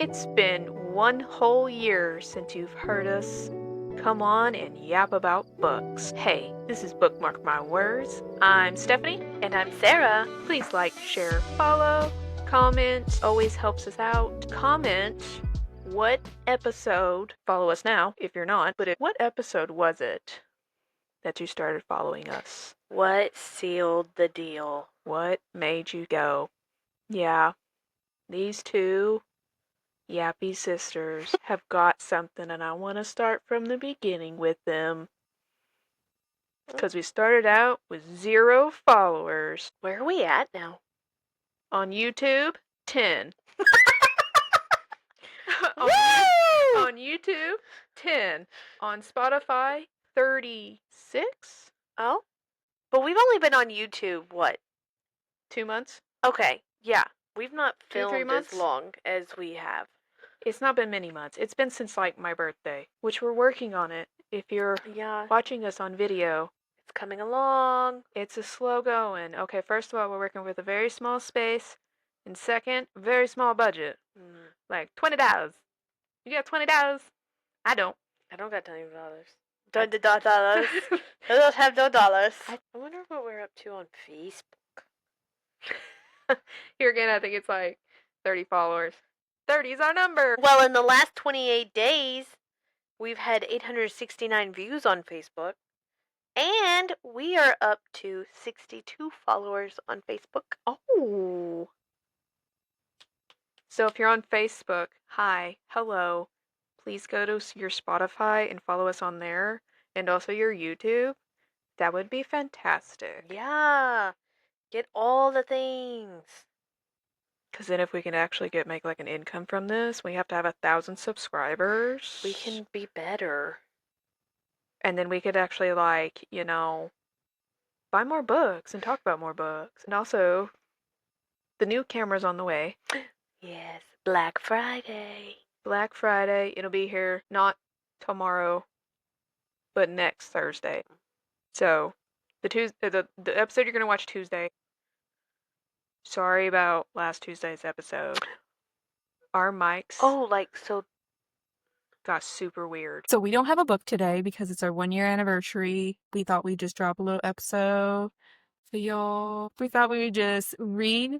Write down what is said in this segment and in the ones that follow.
It's been one whole year since you've heard us come on and yap about books. Hey, this is Bookmark My Words. I'm Stephanie. And I'm Sarah. Please like, share, follow, comment. Always helps us out. Comment what episode, follow us now if you're not, but what episode was it that you started following us? What sealed the deal? What made you go, yeah, these two Yappy sisters have got something and I want to start from the beginning with them. Because we started out with 0 followers. Where are we at now? On YouTube, 10. on YouTube, 10. On Spotify, 36. Oh? But we've only been on YouTube, what? 2 months? Okay, yeah. We've not 2, 3 filmed months? as long as we have. It's not been many months. It's been since like my birthday, which we're working on it. If you're watching us on video, it's coming along. It's a slow going. Okay, first of all, we're working with a very small space, and second, very small budget. Like $20. You got $20? I don't. I don't got $20. $20. I don't have no dollars. I wonder what we're up to on Facebook. Here again, I think it's like 30 followers. 30 is our number. Well, in the last 28 days, we've had 869 views on Facebook. And we are up to 62 followers on Facebook. Oh. So if you're on Facebook, hi, hello. Please go to your Spotify and follow us on there. And also your YouTube. That would be fantastic. Yeah. Get all the things. Because then if we can actually make like an income from this, we have to have 1,000 subscribers. We can be better. And then we could actually like, buy more books and talk about more books. And also, the new camera's on the way. Yes, Black Friday. Black Friday. It'll be here not tomorrow, but next Thursday. So, the episode you're going to watch Tuesday. Sorry about last Tuesday's episode. Our mics got super weird. So we don't have a book today because it's our 1-year anniversary. We thought we'd just drop a little episode for y'all. We thought we would just read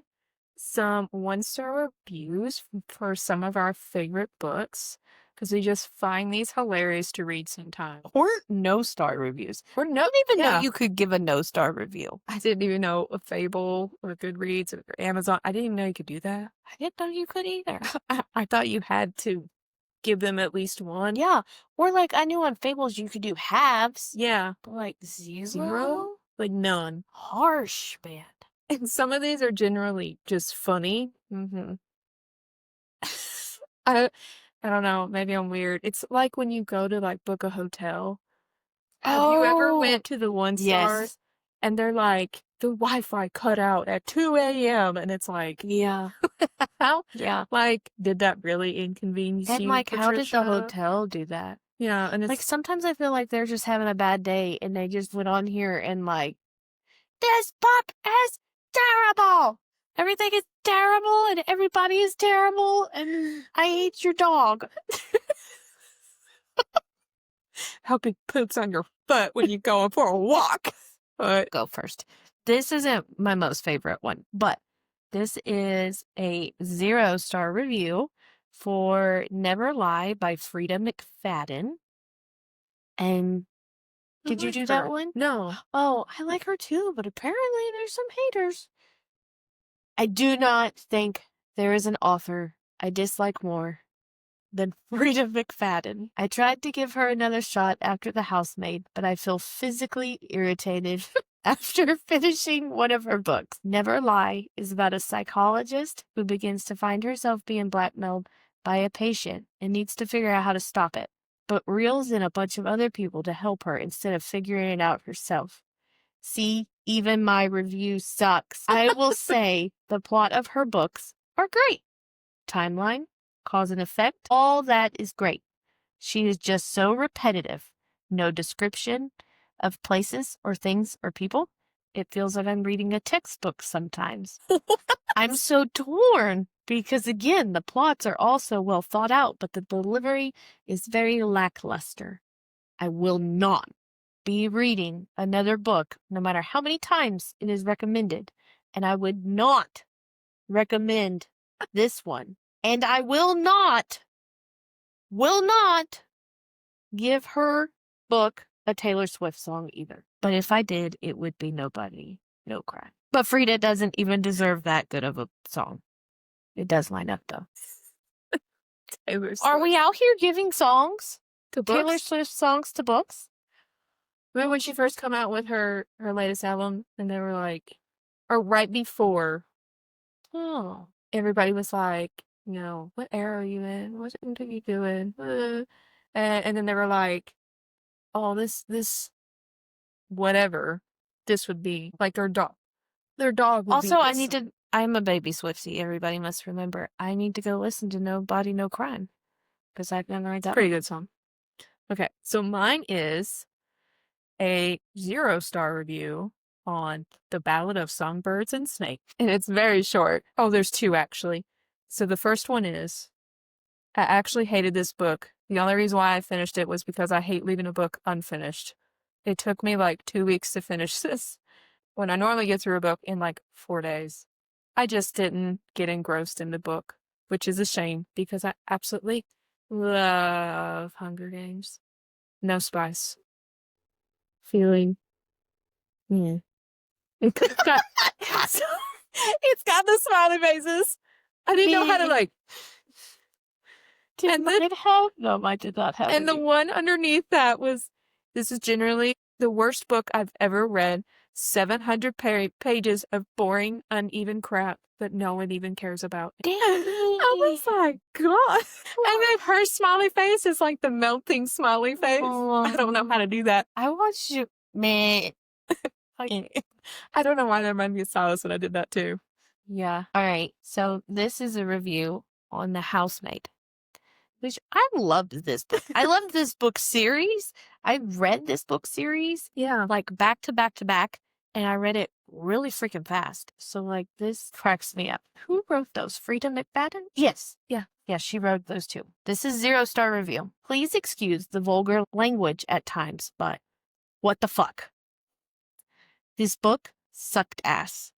some 1-star reviews for some of our favorite books because we just find these hilarious to read sometimes. Or no-star reviews. Or know you could give a no-star review. I didn't even know a Fable or Goodreads or Amazon. I didn't even know you could do that. I didn't know you could either. I thought you had to give them at least 1. Yeah. Or like I knew on Fables you could do halves. Yeah. But like 0? Like none. Harsh, man. And some of these are generally just funny. I don't know. Maybe I'm weird. It's like when you go to like book a hotel. Have you ever went to the 1 star? Yes. And they're like, the Wi-Fi cut out at 2 a.m. And it's like, yeah. How? Yeah. Like, did that really inconvenience you? And like, how did the Patricia? hotel do that? Yeah. And it's like, sometimes I feel like they're just having a bad day and they just went on here and like, this book is terrible. Everything is terrible and everybody is terrible and I hate your dog. Hope it poops on your foot when you're going for a walk. But go first. This isn't my most favorite one, but this is a 0-star review for Never Lie by Frida McFadden. And did you do that one? No. Oh, I like her too, but apparently there's some haters. I do not think there is an author I dislike more than Frida McFadden. I tried to give her another shot after The Housemaid, but I feel physically irritated after finishing one of her books. Never Lie is about a psychologist who begins to find herself being blackmailed by a patient and needs to figure out how to stop it, but reels in a bunch of other people to help her instead of figuring it out herself. See, even my review sucks. I will say the plot of her books are great. Timeline, cause and effect, all that is great. She is just so repetitive. No description of places or things or people. It feels like I'm reading a textbook sometimes. I'm so torn Because again, the plots are also well thought out, but the delivery is very lackluster. I will not be reading another book, no matter how many times it is recommended. And I would not recommend this one. And I will not give her book a Taylor Swift song either. But if I did, it would be Nobody, No Cry. But Frida doesn't even deserve that good of a song. It does line up, though. Taylor Swift. Are we out here giving songs? To Taylor books? Swift songs to books? Remember when she first come out with her latest album, and they were like, or right before, Oh. everybody was like, you know, what era are you in? What are you doing? And then they were like, oh, this, whatever, this would be like their dog. Their dog would Also, be I this need to. I'm a baby Swiftie. Everybody must remember. I need to go listen to Nobody, No Crime because I've never heard that. pretty good song. Okay, so mine is a 0-star review on The Ballad of Songbirds and Snakes. And it's very short. Oh, there's 2 actually. So the first one is, I actually hated this book. The only reason why I finished it was because I hate leaving a book unfinished. It took me like 2 weeks to finish this, when I normally get through a book in like 4 days. I just didn't get engrossed in the book, which is a shame because I absolutely love Hunger Games. No spice. Feeling. Yeah. It's got it's got the smiley faces. I didn't know how to like. Did And mine have? No, I did not have. And the any. one underneath that was, this is generally the worst book I've ever read. 700 pages of boring, uneven crap that no one even cares about. I was like, God. And then her smiley face is like the melting smiley face. I don't know how to do that. I want you, man. I don't know why that reminded me of Silas when I did that too. Yeah. All right. So this is a review on The Housemaid, which I loved this book. I loved this book series. I read this book series Yeah. like back to back to back, and I read it really freaking fast. So like this cracks me up. Who wrote those? Frida McFadden? Yes. Yeah. Yeah, she wrote those 2. This is 0-star review. Please excuse the vulgar language at times, but what the fuck? This book sucked ass.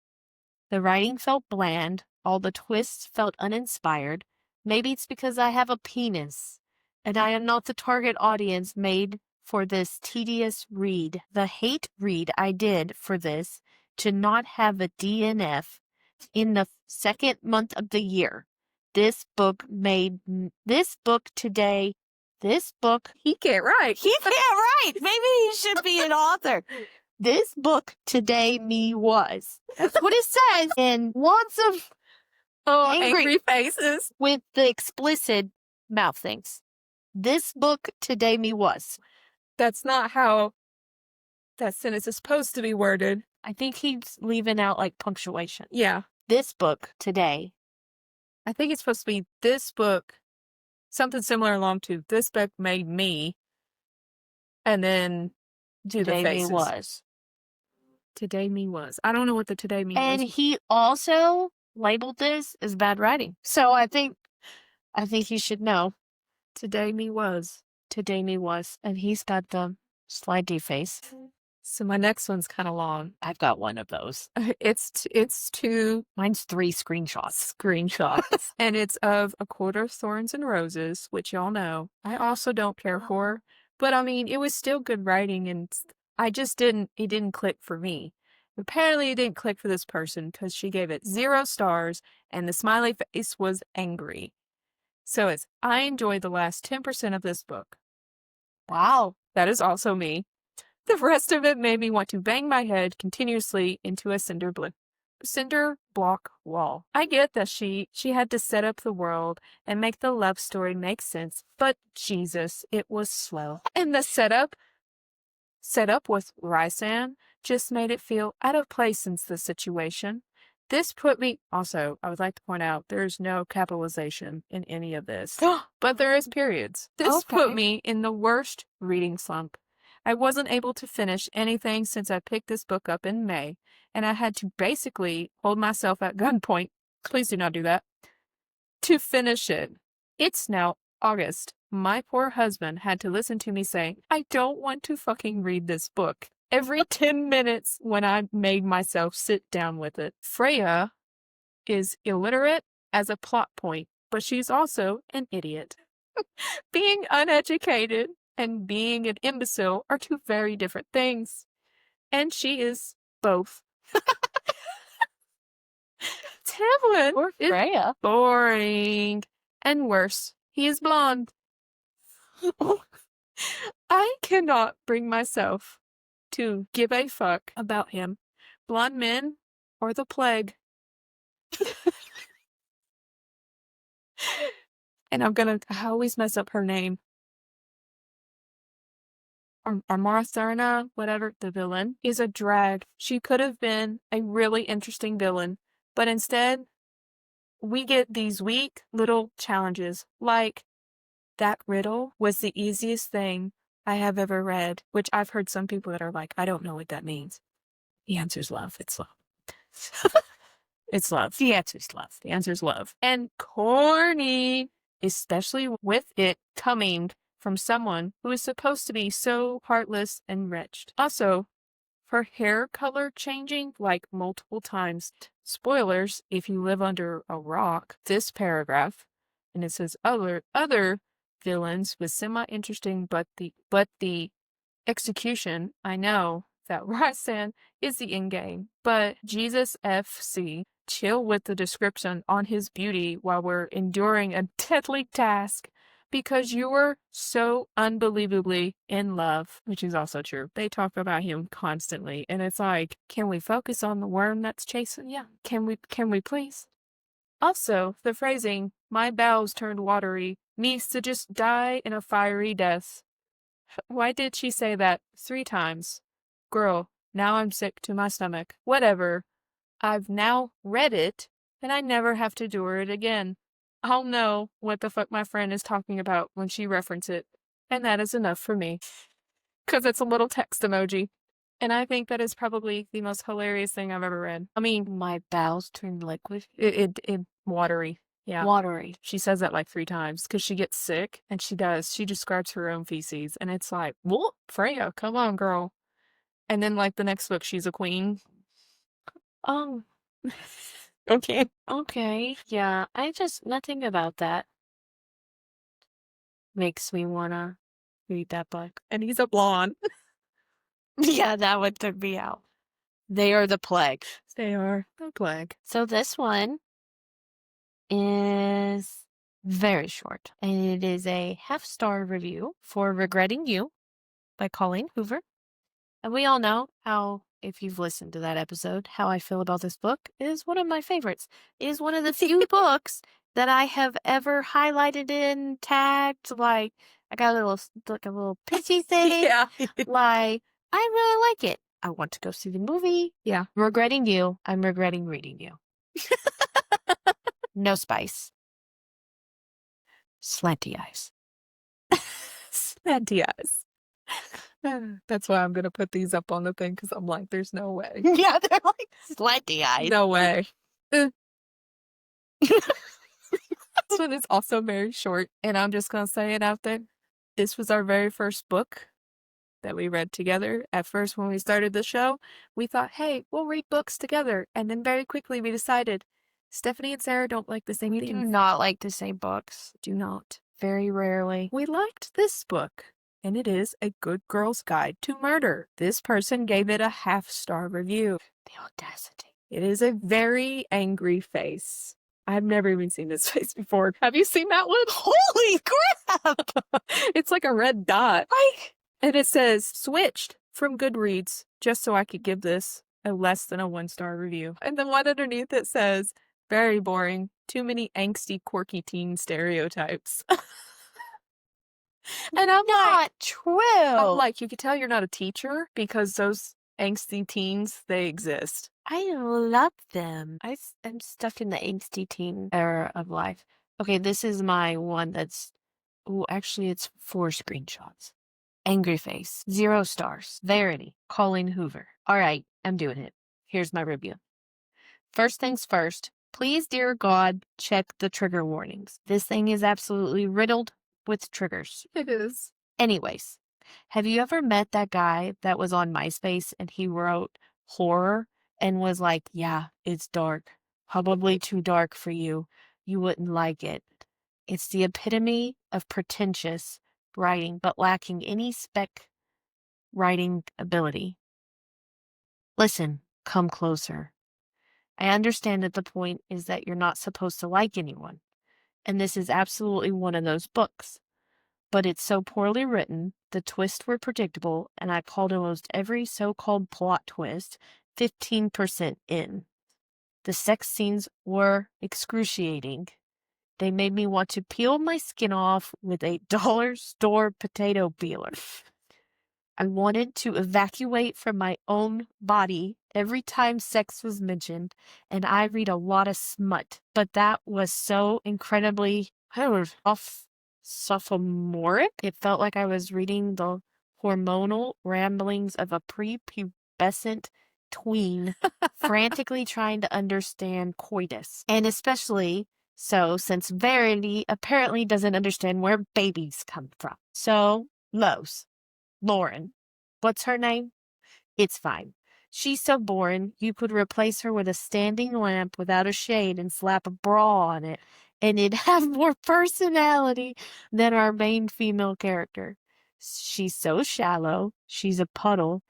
The writing felt bland. All the twists felt uninspired. Maybe it's because I have a penis, and I am not the target audience made for this tedious read. The hate read I did for this to not have a DNF in the second month of the year. This book today. He can't write. He can't write. Maybe he should be an author. This book today me was. That's what it says. And lots of angry faces with the explicit mouth things. This book today me was. That's not how that sentence is supposed to be worded. I think he's leaving out like punctuation. Yeah. This book today. I think it's supposed to be this book, something similar along to this book made me, and then do Today the faces. me was. Today me was. I don't know what the today me And was. he also labeled this as bad writing. So I think he should know. Today me was. Today me was. And he's got the slide D face. So my next one's kind of long. I've got one of those. It's 2 Mine's 3 screenshots. and it's of A Court of Thorns and Roses, which y'all know I also don't care for. But I mean, it was still good writing, and it didn't click for me. Apparently it didn't click for this person because she gave it 0 stars and the smiley face was angry. So I enjoyed the last 10% of this book. Wow. That is also me. The rest of it made me want to bang my head continuously into a cinder block wall. I get that she had to set up the world and make the love story make sense, but Jesus, it was slow. And the setup with Rysand just made it feel out of place in the situation. This put me, also, I would like to point out, there's no capitalization in any of this, but there is periods. This put me in the worst reading slump. I wasn't able to finish anything since I picked this book up in May, and I had to basically hold myself at gunpoint. Please do not do that. to finish it. It's now August. My poor husband had to listen to me saying, I don't want to fucking read this book every 10 minutes when I made myself sit down with it. Freya is illiterate as a plot point, but she's also an idiot. Being uneducated and being an imbecile are two very different things. And she is both. Tamlin Poor is Freya. boring. And worse, he is blonde. I cannot bring myself to give a fuck about him. Blonde men or the plague. And I always mess up her name. Martharna, whatever, the villain, is a drag. She could have been a really interesting villain, but instead, we get these weak little challenges, like that riddle was the easiest thing I have ever read, which I've heard some people that are like, I don't know what that means. The answer's love. It's love. It's love. The answer's love. The answer's love. And corny, especially with it coming from someone who is supposed to be so heartless and wretched. Also, her hair color changing like multiple times. Spoilers if you live under a rock. This paragraph, and it says other villains was semi-interesting, but the execution, I know that Rysan is the end game, but Jesus FC, chill with the description on his beauty while we're enduring a deadly task because you were so unbelievably in love, which is also true. They talk about him constantly, and it's like, can we focus on the worm that's chasing you? Can we please? Also, the phrasing, my bowels turned watery, means to just die in a fiery death. Why did she say that 3 times? Girl, now I'm sick to my stomach. Whatever. I've now read it, and I never have to do it again. I'll know what the fuck my friend is talking about when she references it, and that is enough for me. Because it's a little text emoji. And I think that is probably the most hilarious thing I've ever read. I mean, My bowels turned liquid. it watery. Yeah. Watery. She says that like 3 times because she gets sick and she describes her own feces and it's like, whoop, Freya, come on, girl. And then like the next book, she's a queen. Oh, Okay. okay. Yeah, nothing about that makes me wanna read that book. And he's a blonde. Yeah, that one took me out. They are the plague. They are the plague. So this one is very short, and it is a half-star review for Regretting You by Colleen Hoover. And we all know how, if you've listened to that episode, how I feel about this book. It is one of my favorites. It is one of the few books that I have ever highlighted in, tagged, like, I got a little pity thing. Yeah. Like, I really like it. I want to go see the movie. Yeah. Regretting You. I'm regretting reading you. No spice. Slanty eyes. Slanty eyes. That's why I'm going to put these up on the thing because I'm like, there's no way. Yeah, they're like slanty eyes. No way. This one is also very short, and I'm just going to say it out there. This was our very first book that we read together. At first, when we started the show, we thought, hey, we'll read books together. And then very quickly we decided Stephanie and Sarah don't like the same We do things. not like the same books. Do not. Very rarely. We liked this book, and it is A Good Girl's Guide to Murder. This person gave it a half-star review. The audacity. It is a very angry face. I've never even seen this face before. Have you seen that one? Holy crap! It's like a red dot. Like, And it says, switched from Goodreads just so I could give this a less than a 1-star review. And the one underneath it says, very boring. Too many angsty, quirky teen stereotypes. And I'm not true. you could tell you're not a teacher because those angsty teens, they exist. I love them. I'm stuck in the angsty teen era of life. Okay, this is my one that's, actually it's 4 screenshots. Angry face, 0 stars. Verity, Colleen Hoover. All right, I'm doing it. Here's my review. First things first, Please, dear God, check the trigger warnings. This thing is absolutely riddled with triggers. It is. Anyways, have you ever met that guy that was on MySpace and he wrote horror and was like, yeah, it's dark. Probably too dark for you. You wouldn't like it. It's the epitome of pretentious writing, but lacking any spec writing ability. Listen, come closer. I understand that the point is that you're not supposed to like anyone, and this is absolutely one of those books. But it's so poorly written, the twists were predictable, and I called almost every so-called plot twist 15% in. The sex scenes were excruciating. They made me want to peel my skin off with a dollar store potato peeler. I wanted to evacuate from my own body every time sex was mentioned, and I read a lot of smut, but that was so incredibly, sophomoric. It felt like I was reading the hormonal ramblings of a prepubescent tween frantically trying to understand coitus. And especially so since Verity apparently doesn't understand where babies come from. So, Lauren. What's her name? It's fine. She's so boring, you could replace her with a standing lamp without a shade and slap a bra on it, and it'd have more personality than our main female character. She's so shallow, she's a puddle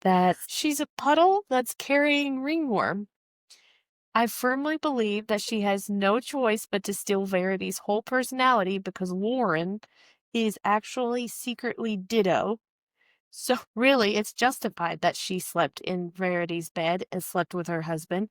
that's carrying ringworm. I firmly believe that she has no choice but to steal Verity's whole personality because Lauren is actually secretly ditto. So really, it's justified that she slept in Verity's bed and slept with her husband,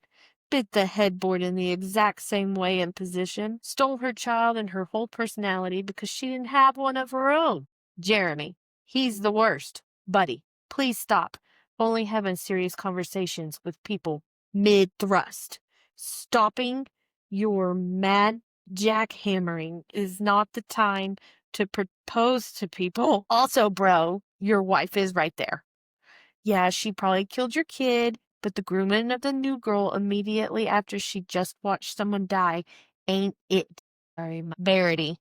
bit the headboard in the exact same way and position, stole her child and her whole personality because she didn't have one of her own. Jeremy, he's the worst. Buddy, please stop. Only having serious conversations with people mid-thrust. Stopping your mad jackhammering is not the time to propose to people. Also, bro, your wife is right there. Yeah, she probably killed your kid, but the grooming of the new girl immediately after she just watched someone die ain't it. Sorry, Verity.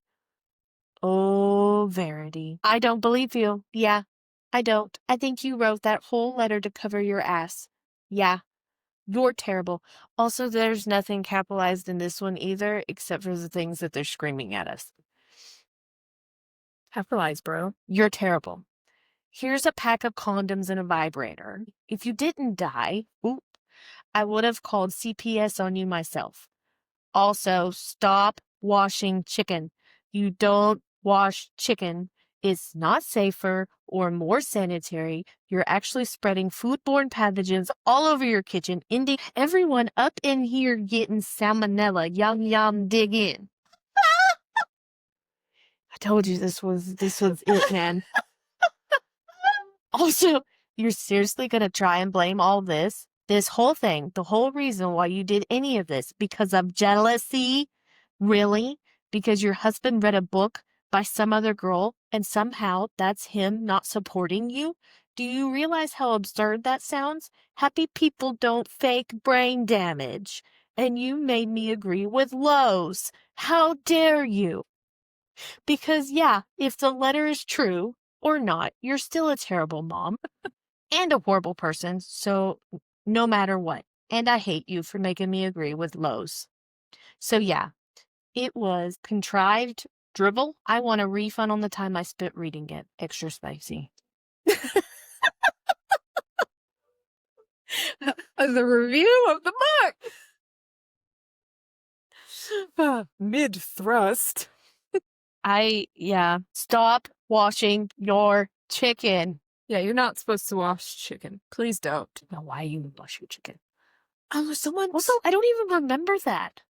Oh, Verity. I don't believe you. Yeah, I don't. I think you wrote that whole letter to cover your ass. Yeah, you're terrible. Also, there's nothing capitalized in this one either, except for the things that they're screaming at us. Capitalize, bro. You're terrible. Here's a pack of condoms and a vibrator. If you didn't die, I would have called CPS on you myself. Also, stop washing chicken. You don't wash chicken. It's not safer or more sanitary. You're actually spreading foodborne pathogens all over your kitchen, ending everyone up in here getting salmonella. Yum, yum, dig in. I told you this was it, man. Also, you're seriously going to try and blame all this whole thing, the whole reason why you did any of this, because of jealousy? Really? Because your husband read a book by some other girl and somehow that's him not supporting you? Do you realize how absurd that sounds? Happy people don't fake brain damage. And you made me agree with Lowe's. How dare you? Because, yeah, if the letter is true or not, you're still a terrible mom and a horrible person, so no matter what. And I hate you for making me agree with Lowe's. So, yeah, it was contrived dribble. I want a refund on the time I spent reading it. Extra spicy. The review of the book. Mid-thrust. Stop washing your chicken. Yeah, you're not supposed to wash chicken. Please don't. Now, why you wash your chicken? Someone... Also, I don't even remember that.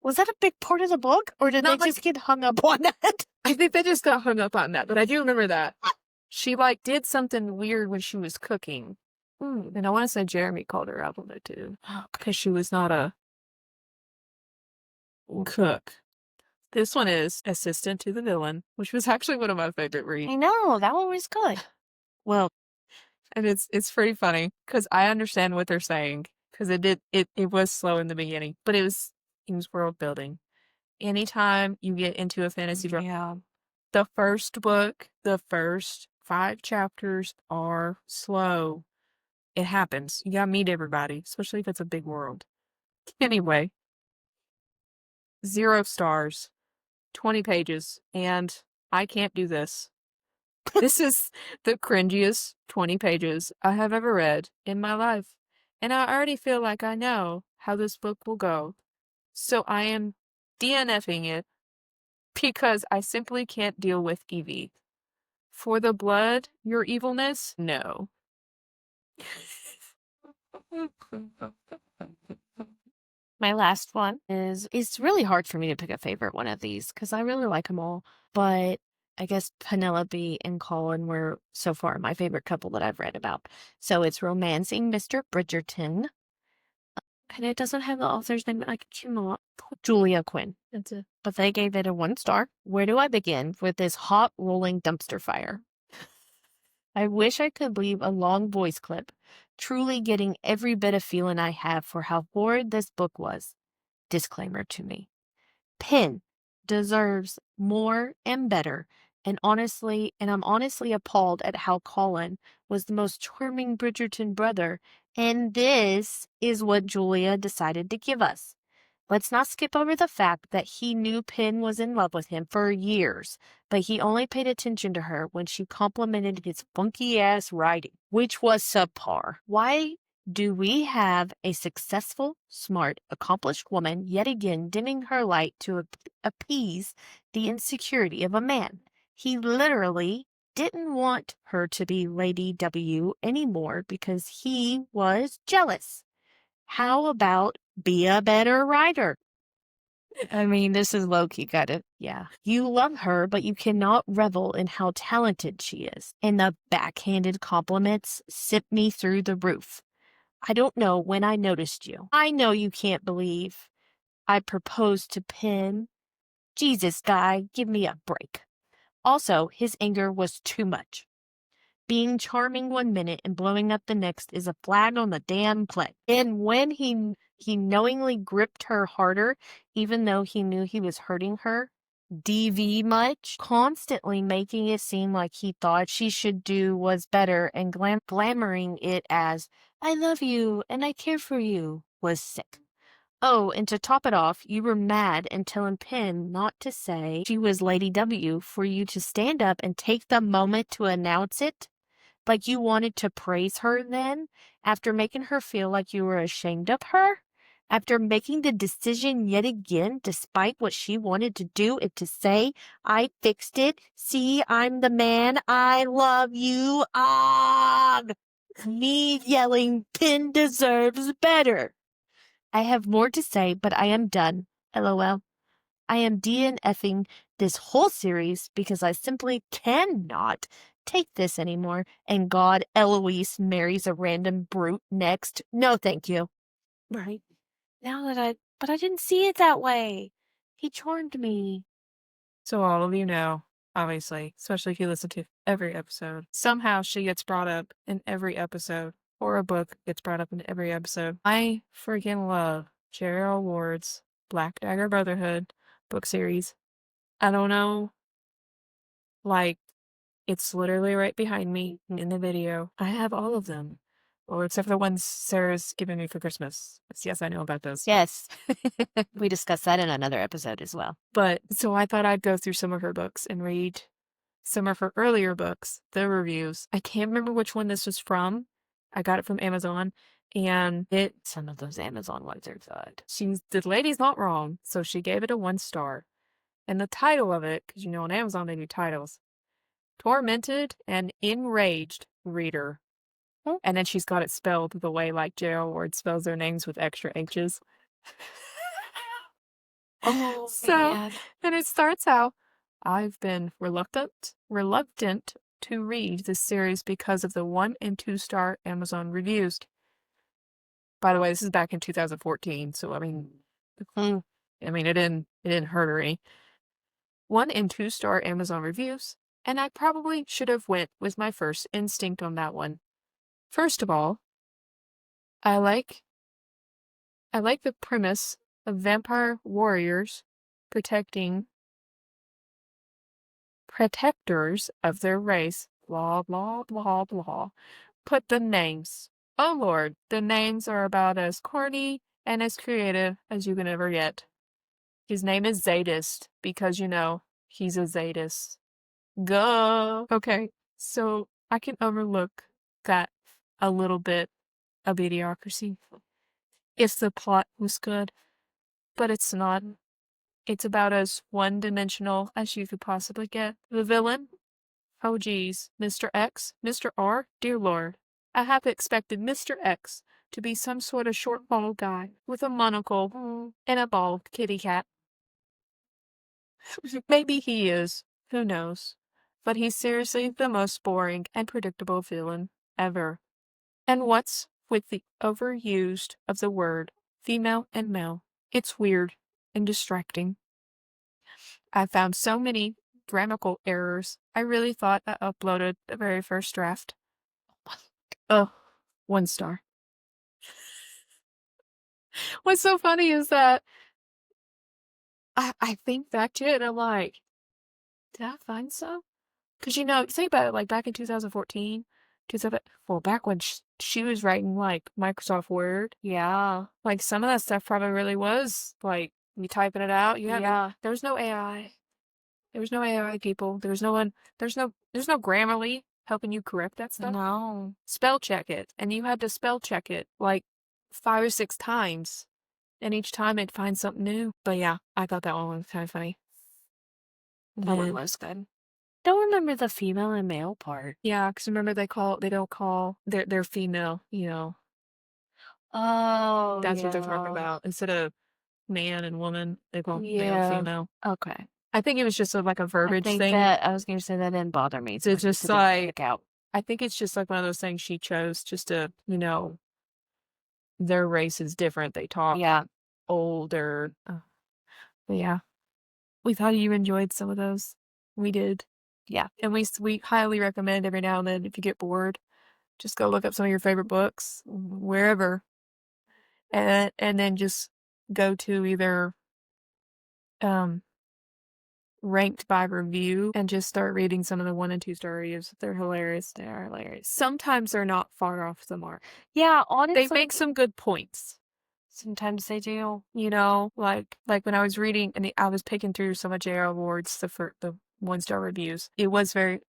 Was that a big part of the book, or did they just get hung up on that? I think they just got hung up on that, but I do remember that. She, did something weird when she was cooking. And I want to say Jeremy called her out on it, too. Because she was not a cook. This one is Assistant to the Villain, which was actually one of my favorite reads. I know, that one was good. Well, and it's pretty funny, because I understand what they're saying. because it was slow in the beginning, but it was world building. Anytime you get into a fantasy book, the first book, the first 5 chapters are slow. It happens. You gotta meet everybody, especially if it's a big world. Anyway, 0 stars, 20 pages, and I can't do this. This is the cringiest 20 pages I have ever read in my life, and I already feel like I know how this book will go. So I am DNFing it because I simply can't deal with Evie. For the blood, your evilness? No. My last one is it's really hard for me to pick a favorite one of these because I really like them all. But I guess Penelope and Colin were so far my favorite couple that I've read about. So it's Romancing Mr. Bridgerton. And it doesn't have the author's name. I cannot. Julia Quinn. That's it. But they gave it a 1 star. Where do I begin with this hot rolling dumpster fire? I wish I could leave a long voice clip, truly getting every bit of feeling I have for how horrid this book was. Disclaimer to me. Pin deserves more and better, and I'm honestly appalled at how Colin was the most charming Bridgerton brother, and this is what Julia decided to give us. Let's not skip over the fact that he knew Pin was in love with him for years, but he only paid attention to her when she complimented his funky-ass writing, which was subpar. Why do we have a successful, smart, accomplished woman yet again dimming her light to appease the insecurity of a man? He literally didn't want her to be Lady W anymore because he was jealous. How about be a better writer? I mean, this is low-key kind of, yeah. You love her, but you cannot revel in how talented she is. And the backhanded compliments sent me through the roof. I don't know when I noticed you. I know you can't believe I proposed to Pin. Jesus, guy, give me a break. Also, his anger was too much. Being charming 1 minute and blowing up the next is a flag on the damn play. And when he knowingly gripped her harder, even though he knew he was hurting her, DV much, constantly making it seem like he thought she should do was better and glamoring it as, I love you and I care for you, was sick. Oh, and to top it off, you were mad and telling Pin not to say she was Lady W for you to stand up and take the moment to announce it? Like you wanted to praise her then, after making her feel like you were ashamed of her? After making the decision yet again, despite what she wanted to do and to say, I fixed it. See, I'm the man. I love you. Ah! Me yelling, Pin deserves better. I have more to say, but I am done. LOL. I am DNFing this whole series because I simply cannot take this anymore, and God, Eloise marries a random brute next. No, thank you. Right. But I didn't see it that way. He charmed me. So all of you know, obviously, especially if you listen to every episode, somehow she gets brought up in every episode, or a book gets brought up in every episode. I freaking love J.R.R. Ward's Black Dagger Brotherhood book series. I don't know, like, it's literally right behind me in the video. I have all of them. Well, except for the ones Sarah's giving me for Christmas. Yes, I know about those. Yes. We discussed that in another episode as well. But so I thought I'd go through some of her books and read some of her earlier books, the reviews. I can't remember which one this was from. I got it from Amazon, and Some of those Amazon ones are good. the lady's not wrong, so she gave it a 1 star. And the title of it, because on Amazon they do titles, Tormented and Enraged Reader. Oh. And then she's got it spelled the way like J.R. Ward spells their names with extra H's. Oh, So, man. and it starts out, I've been reluctant to read this series because of the 1 and 2 star Amazon reviews. By the way, this is back in 2014, so I mean, it didn't hurt her any. 1 and 2 star Amazon reviews, and I probably should have went with my first instinct on that one. First of all, I like I like the premise of vampire warriors protectors of their race, blah, blah, blah, blah. Put the names. Oh Lord, the names are about as corny and as creative as you can ever get. His name is Zadist because, he's a Zadist. Go! Okay, so I can overlook that a little bit of idiocracy if the plot was good, but it's not. It's about as one-dimensional as you could possibly get. The villain? Oh geez, Mr. X? Mr. R? Dear Lord. I half expected Mr. X to be some sort of short bald guy with a monocle and a bald kitty cat. Maybe he is. Who knows? But he's seriously the most boring and predictable villain ever. And what's with the overused of the word female and male? It's weird and distracting. I found so many grammatical errors. I really thought I uploaded the very first draft. Oh, 1 star. What's so funny is that I think back to it and I'm like, did I find some? Because, think about it, like back in 2014, back when she was writing like Microsoft Word. Yeah. Like some of that stuff probably really was like you typing it out. Yeah. There was no AI. There was no AI people. There's no Grammarly helping you correct that stuff. No. Spell check it. And you had to spell check it like 5 or 6 times. And each time it'd find something new. But yeah, I thought that one was kind of funny. That one was good. Don't remember the female and male part. Yeah, because remember they don't call, they're female, Oh, That's what they're talking about. Instead of man and woman, they call male, female. Okay. I think it was just like a verbiage thing. I was going to say that didn't bother me. So it's just like, I think it's just like one of those things she chose just to, their race is different. They talk older. But yeah, we thought you enjoyed some of those. We did. Yeah. And we highly recommend every now and then, if you get bored, just go look up some of your favorite books, wherever. And then just go to either ranked by review and just start reading some of the 1 and 2 star reviews. They're hilarious. They are hilarious. Sometimes they're not far off the mark. Yeah, honestly. They make some good points. Sometimes they do. Like when I was reading and I was picking through some of J.R. Ward's the 1 star reviews. It wasn't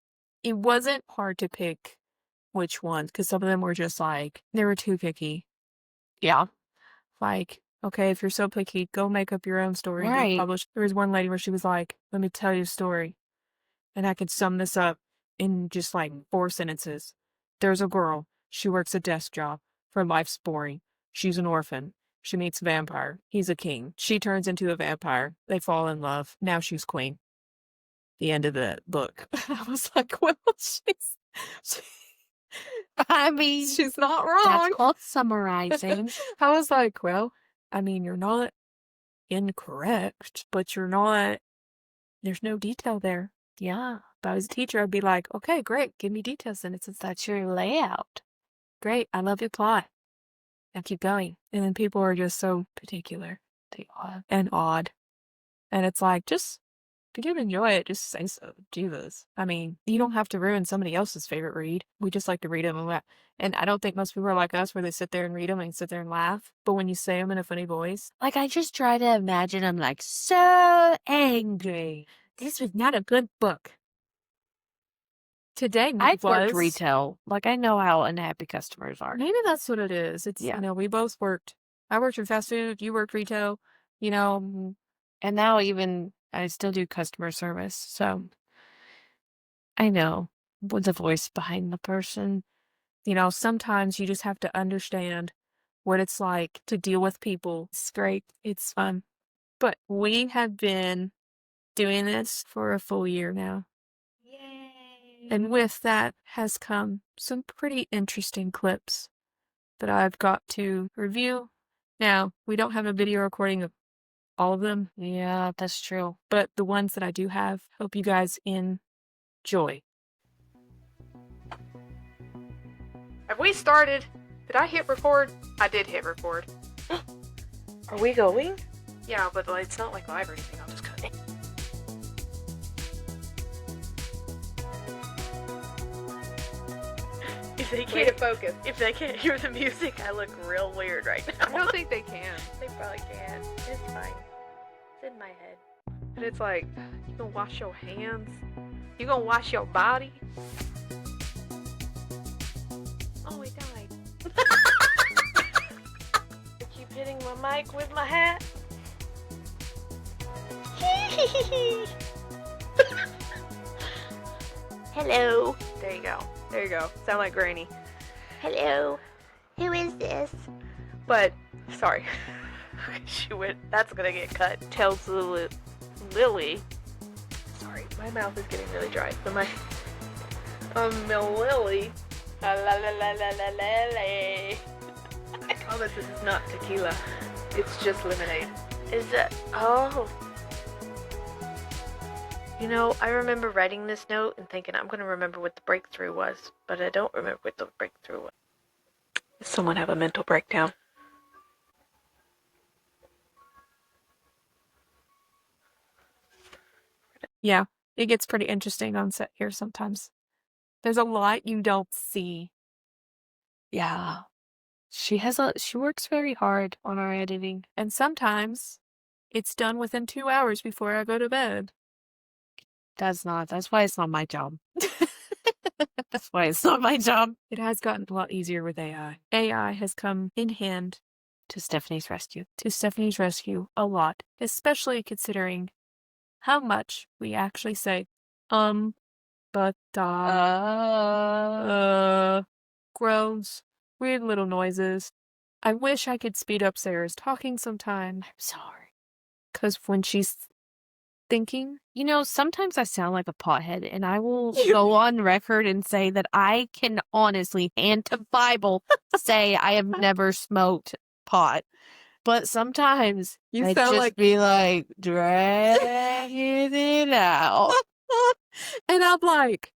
hard to pick which ones because some of them were just like, they were too picky. Yeah. Like, okay, if you're so picky, go make up your own story and Right. publish. There was one lady where she was like, let me tell you a story. And I could sum this up in just like 4 sentences. There's a girl. She works a desk job. Her life's boring. She's an orphan. She meets a vampire. He's a king. She turns into a vampire. They fall in love. Now she's queen. The end of the book. I was like, well, I mean, she's not wrong. That's called summarizing. I was like, well, I mean, you're not incorrect, but there's no detail there. Yeah. If I was a teacher, I'd be like, okay, great, give me details, and That's your layout. Great, I love your plot. Now keep going. And then people are just so particular. They are. And odd. And it's like, just, if you enjoy it, just say so. Jesus. I mean, you don't have to ruin somebody else's favorite read. We just like to read them and laugh. And I don't think most people are like us where they sit there and read them and sit there and laugh. But when you say them in a funny voice. Like, I just try to imagine I'm like, so angry. This was not a good book. Today I've worked retail. Like, I know how unhappy customers are. Maybe that's what it is. It's, we both worked. I worked in fast food. You worked retail. And now even I still do customer service. So I know with the voice behind the person. Sometimes you just have to understand what it's like to deal with people. It's great. It's fun. But we have been doing this for a full year now. Yay. And with that has come some pretty interesting clips that I've got to review. Now, we don't have a video recording of all of them. Yeah, that's true. But the ones that I do have, hope you guys enjoy. Have we started? Did I hit record? I did hit record. Are we going? Yeah, but it's not like live or anything. I'll just cut it. If they can't focus. If they can't hear the music, I look real weird right now. I don't think they can. They probably can. It's fine. It's in my head. And it's like, you gonna wash your hands? You gonna wash your body? Oh, he died. I keep hitting my mic with my hat. Hello. There you go. There you go. Sound like Granny. Hello. Who is this? But, sorry. That's gonna get cut. Tells Lily. Sorry, my mouth is getting really dry. So my Lily. La la la la la la la. Oh, but this is not tequila. It's just lemonade. Is it? Oh. You know, I remember writing this note and thinking I'm gonna remember what the breakthrough was, but I don't remember what the breakthrough was. Does someone have a mental breakdown? Yeah, it gets pretty interesting on set here sometimes. There's a lot you don't see. Yeah. She works very hard on our editing. And sometimes it's done within 2 hours before I go to bed. That's why it's not my job. That's why it's not my job. It has gotten a lot easier with AI. AI has come in hand To Stephanie's rescue. a lot, especially considering how much we actually say, but, groans, weird little noises. I wish I could speed up Sarah's talking sometime. I'm sorry. Because when she's thinking, You know, sometimes I sound like a pothead, and I will go on record and say that I can honestly, hand to Bible, say I have never smoked pot. But sometimes You I sound just like- be like, dragging it out. and I'm like,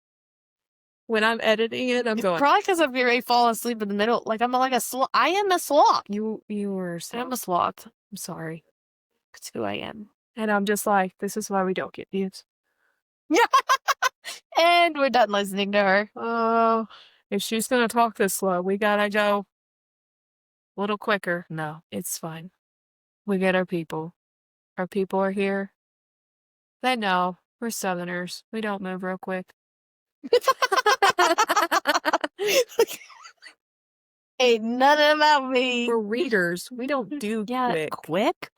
when I'm editing it, I'm going, Probably because I'm getting ready to fall asleep in the middle. Like, I'm like a sloth. I am a sloth. you were so, I'm a sloth. I'm sorry. It's who I am. And I'm just like, this is why we don't get views. And we're done listening to her. Oh, if she's gonna talk this slow, we gotta go a little quicker. No, it's fine. We get our people. Our people are here. They know we're Southerners. We don't move real quick. Ain't nothing about me. We're readers. We don't do quick. Quick?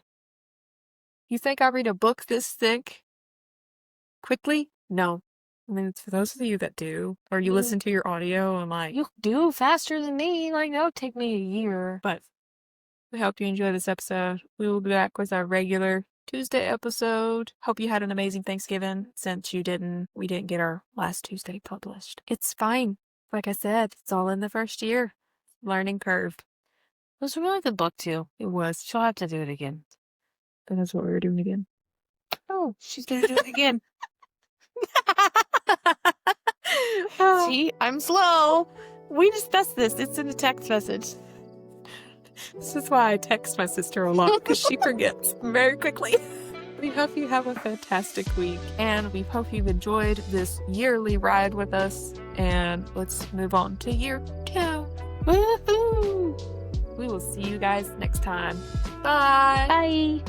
You think I read a book this thick quickly? No. I mean, it's for those of you that do, or you listen to your audio and like, You do faster than me. Like, that would take me a year. but we hope you enjoy this episode. We will be back with our regular Tuesday episode. Hope you had an amazing Thanksgiving since we didn't get our last Tuesday published. It's fine. Like I said, it's all in the first year. Learning curve. It was a really good book, too. It was. She'll have to do it again. And that's what we were doing again. Oh, she's going to do it again. See, I'm slow. We discussed this. It's in a text message. This is why I text my sister a lot, because she forgets very quickly. We hope you have a fantastic week, and we hope you've enjoyed this yearly ride with us, and let's move on to year 2. Woohoo! We will see you guys next time. Bye! Bye!